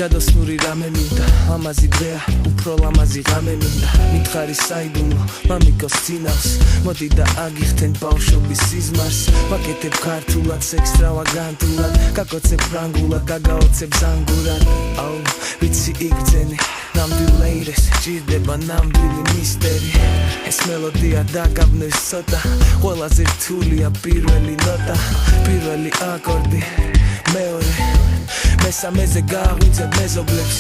ჯადოსნური რამე მინდა ლამაზი დღეა უფრო ლამაზი ღამე მინდა მითხარი საიდუმლო მამიკოს წინავს მოდი და აგიხთენ ბავშვობის სიზმარს ვაკეთებ ქართულად ექსტრავაგანტულად გაკოცებ ფრანგულად გაგაოცებ ზანგურად აუ ვიცი იგძენი ნამდვილ ლეირეს ჭირდება ნამდვილი მისტერი ეს მელოდია დაგაბნევს ცოტა ყველაზე რთულია პირველი ნოტა პირველი აკორდი მეორე მესამეზე გააღვიძებ მეზობლებს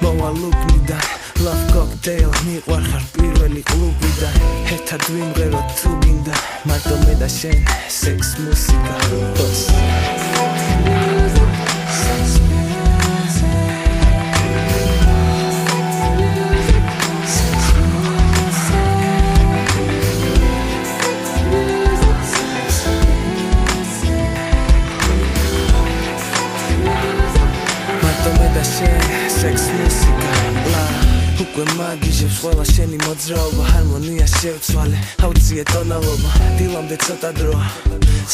მოვალუგნიდან love cocktail მიყვარხარ პირველი კლუბიდან ერთად ვიმღეროთ თუ გინდა მარტო მე და შენ sex მუსიკა sex musica la უკვე მაგიჟებს ყველა შენი მოძრაობა ჰარმონია შევცვალე აუციე ტონალობა დილამდე ცოტა დროა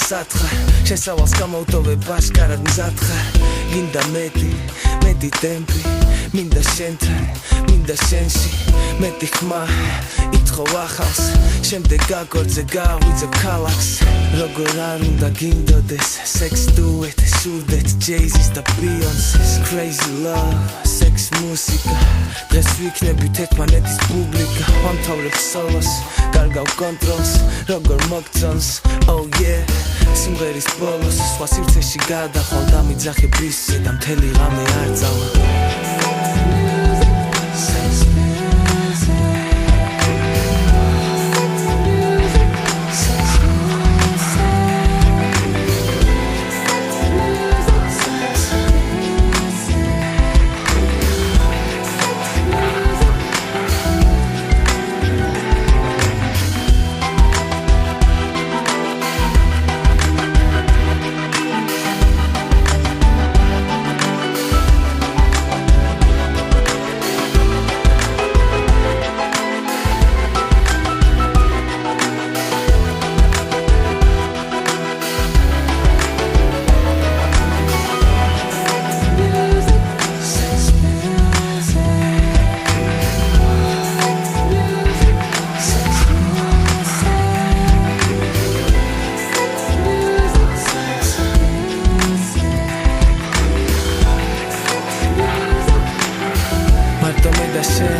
სათხარ შესავალს გამოვტოვებ აშკარად მზად ხარ გინდა მეტი ტემპი მინდა შენთან მინდა შენში მეტი ხმა ითხოვ ახალს შემდეგ გაკორძე გააღვიძებ ქალაქს როგორ არ უნდა გინდოდეს sex duet სურდეთ Jay-Z-ს და Beyoncé-ს crazy love sex მუსიკა დღეს ვიქნებით ერთმანეთის პუბლიკა ვამთავრებ სოლოს კარგავ კონტროლს როგორ მოგწონს oh yeah სიმღერის ბოლოს სხვა სივრცეში გადახვალ დამიძახე ბისზე და მთელი ღამე არ წავა Marto me da shit